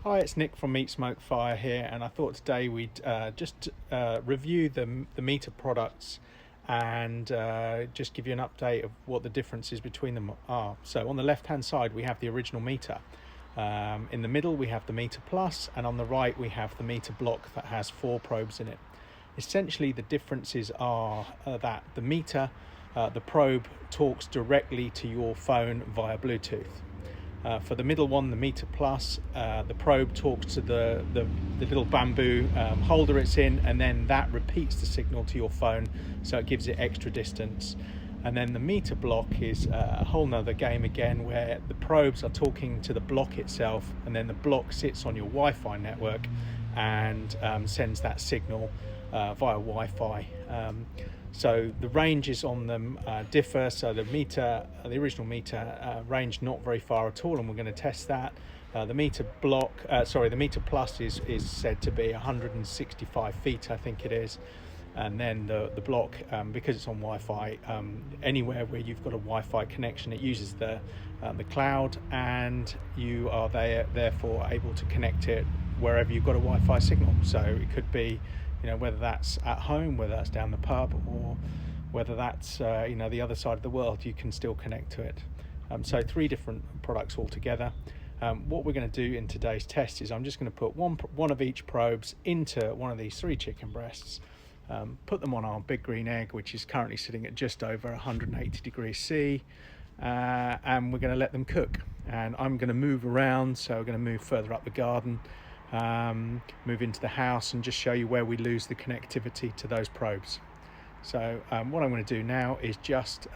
Hi, it's Nick from Meat Smoke Fire here, and I thought today we'd just review the meter products and just give you an update of what the differences between them are. So on the left-hand side we have the original meter. In the middle we have the Meter Plus, and on the right we have the Meter Block that has 4 probes in it. Essentially the differences are that the meter, the probe talks directly to your phone via Bluetooth. For the middle one, the Meter Plus, the probe talks to the little bamboo holder it's in, and then that repeats the signal to your phone, so it gives it extra distance. And then the Meter Block is a whole nother game again, where the probes are talking to the block itself, and then the block sits on your Wi-Fi network and sends that signal via Wi-Fi. So the ranges on them differ. So the original meter ranged not very far at all, and we're going to test that. The Meter Plus is said to be 165 feet, I think it is. And then the block, because it's on Wi-Fi, anywhere where you've got a Wi-Fi connection, it uses the cloud, and you are therefore able to connect it wherever you've got a Wi-Fi signal. So it could be, whether that's at home, whether that's down the pub, or whether that's the other side of the world, you can still connect to it. So 3 different products altogether. What we're going to do in today's test is I'm just going to put one of each probes into one of these 3 chicken breasts, put them on our big green egg, which is currently sitting at just over 180 degrees C, and we're going to let them cook. And I'm going to move around, so we're going to move further up the garden, move into the house, and just show you where we lose the connectivity to those probes. So what I'm going to do now is just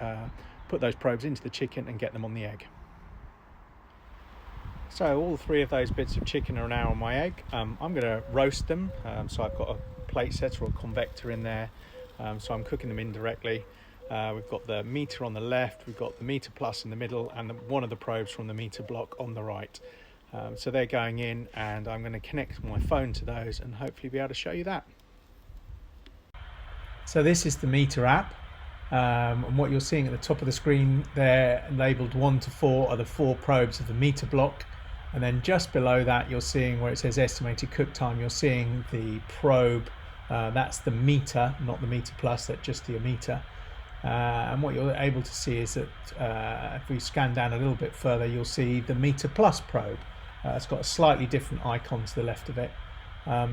put those probes into the chicken and get them on the egg. So all 3 of those bits of chicken are now on my egg. I'm going to roast them, so I've got a plate setter or a convector in there, so I'm cooking them indirectly. We've got the meter on the left, we've got the Meter Plus in the middle, and one of the probes from the Meter Block on the right. So they're going in, and I'm going to connect my phone to those and hopefully be able to show you that. So this is the Meter app, and what you're seeing at the top of the screen there, labelled 1 to 4, are the 4 probes of the Meter Block. And then just below that, you're seeing where it says estimated cook time, you're seeing the probe, that's the meter, not the Meter Plus, that's just the meter. And what you're able to see is that if we scan down a little bit further, you'll see the Meter Plus probe. It's got a slightly different icon to the left of it.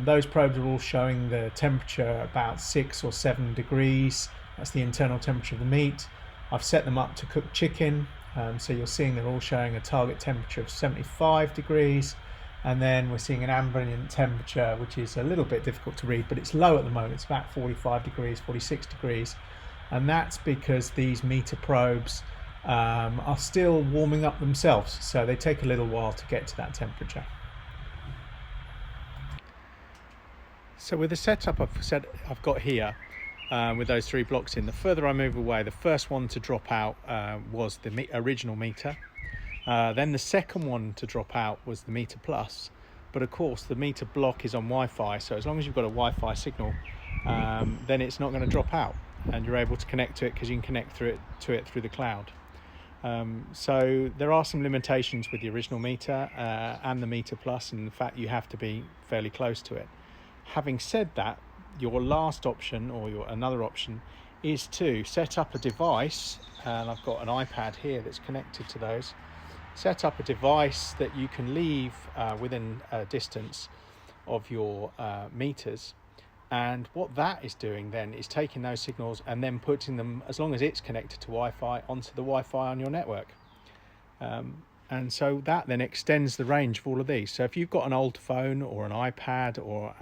Those probes are all showing the temperature about 6 or 7 degrees. That's the internal temperature of the meat. I've set them up to cook chicken. So you're seeing they're all showing a target temperature of 75 degrees, and then we're seeing an ambient temperature, which is a little bit difficult to read, but it's low at the moment. It's about 45 degrees, 46 degrees, and that's because these meter probes are still warming up themselves, so they take a little while to get to that temperature. So with the setup I've got here, with those 3 blocks in, the further I move away, the first one to drop out was the original meter. Then the second one to drop out was the Meter Plus. But of course the Meter Block is on Wi-Fi, so as long as you've got a Wi-Fi signal, then it's not going to drop out, and you're able to connect to it because you can connect to it through the cloud. So there are some limitations with the original meter and the Meter Plus, and in fact you have to be fairly close to it. Having said that, your last option, or another option, is to set up a device, and I've got an iPad here that's connected to those. Set up a device that you can leave within a distance of your meters, and what that is doing then is taking those signals and then putting them, as long as it's connected to Wi-Fi, onto the Wi-Fi on your network. And so that then extends the range of all of these. So if you've got an old phone or an iPad or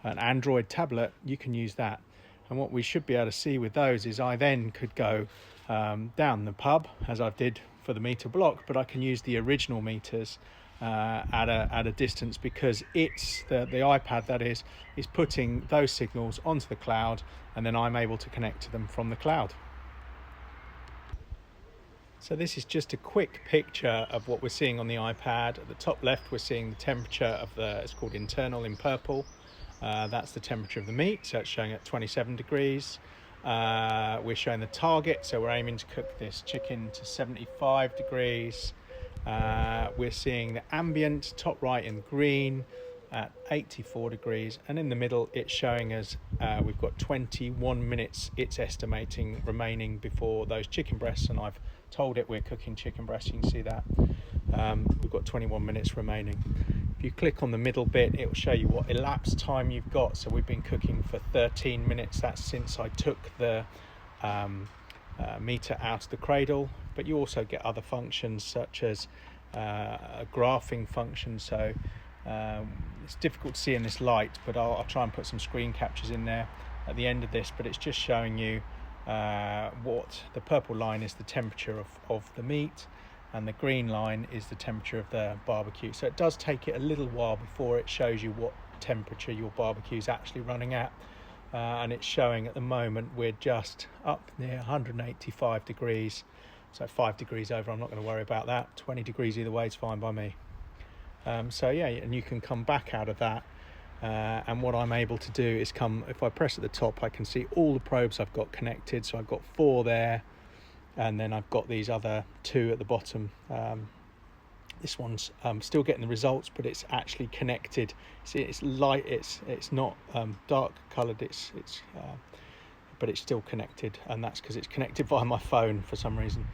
an Android tablet, you can use that. And what we should be able to see with those is I then could go down the pub, as I did for the Meter Block, but I can use the original meters at a distance, because it's the iPad, that is putting those signals onto the cloud, and then I'm able to connect to them from the cloud. So this is just a quick picture of what we're seeing on the iPad. At the top left, we're seeing the temperature of it's called internal in purple. That's the temperature of the meat, so it's showing at 27 degrees. We're showing the target, so we're aiming to cook this chicken to 75 degrees. We're seeing the ambient top right in green at 84 degrees, and in the middle it's showing us we've got 21 minutes it's estimating remaining before those chicken breasts, and I've told it we're cooking chicken breasts. You can see that we've got 21 minutes remaining. If you click on the middle bit, it will show you what elapsed time you've got. So we've been cooking for 13 minutes. That's since I took the meter out of the cradle, but you also get other functions such as a graphing function. So it's difficult to see in this light, but I'll try and put some screen captures in there at the end of this, but it's just showing you what the purple line is, the temperature of the meat, and the green line is the temperature of the barbecue. So it does take it a little while before it shows you what temperature your barbecue is actually running at, and it's showing at the moment we're just up near 185 degrees, so 5 degrees over. I'm not going to worry about that. 20 degrees either way is fine by me. So yeah, and you can come back out of that, and what I'm able to do is if I press at the top, I can see all the probes I've got connected. So I've got 4 there, and then I've got these other 2 at the bottom. This one's still getting the results, but it's actually connected. See, it's light, it's not dark coloured, but it's still connected, and that's because it's connected via my phone for some reason.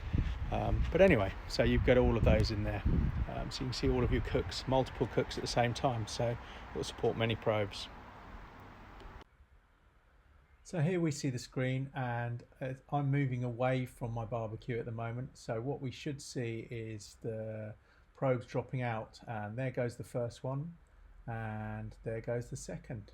But anyway, so you've got all of those in there, so you can see all of your cooks, multiple cooks at the same time, so it will support many probes. So here we see the screen, and I'm moving away from my barbecue at the moment, so what we should see is the probes dropping out, and there goes the first one, and there goes the second.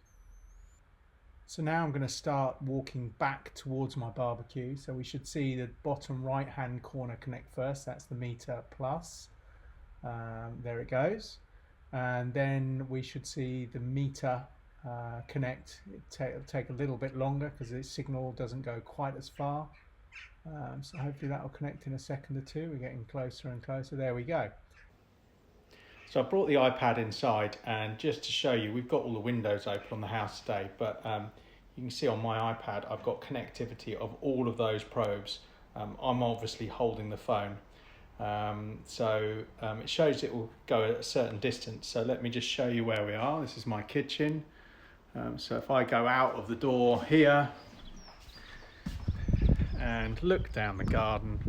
So now I'm going to start walking back towards my barbecue. So we should see the bottom right hand corner connect first. That's the meter plus. There it goes. And then we should see the meter connect. It'll take a little bit longer because the signal doesn't go quite as far. So hopefully that will connect in a second or two. We're getting closer and closer. There we go. So I brought the iPad inside, and just to show you, we've got all the windows open on the house today, but you can see on my iPad I've got connectivity of all of those probes. I'm obviously holding the phone, so it shows it will go at a certain distance. So let me just show you where we are. This is my kitchen. So if I go out of the door here and look down the garden,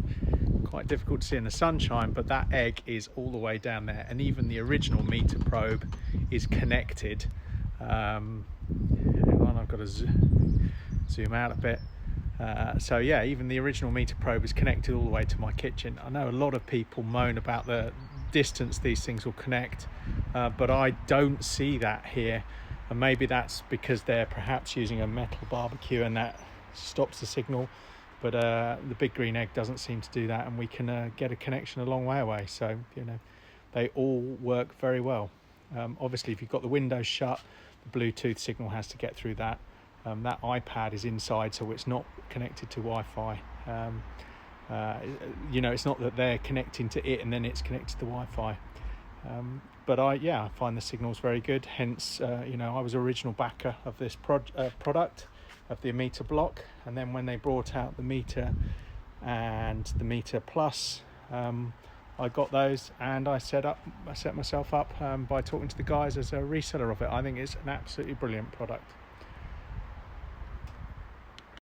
quite difficult to see in the sunshine, but that egg is all the way down there, and even the original meter probe is connected. I've got to zoom out a bit. So yeah, even the original meter probe is connected all the way to my kitchen. I know a lot of people moan about the distance these things will connect, but I don't see that here, and maybe that's because they're perhaps using a metal barbecue and that stops the signal. But the big green egg doesn't seem to do that, and we can get a connection a long way away. So, you know, they all work very well. Obviously, if you've got the windows shut, the Bluetooth signal has to get through that. That iPad is inside, so it's not connected to Wi-Fi. You know, it's not that they're connecting to it and then it's connected to Wi-Fi. But I find the signals very good. Hence, you know, I was original backer of this product, of the meter block, and then when they brought out the meter and the meter plus, I got those, and I set myself up by talking to the guys as a reseller of it. I think it's an absolutely brilliant product.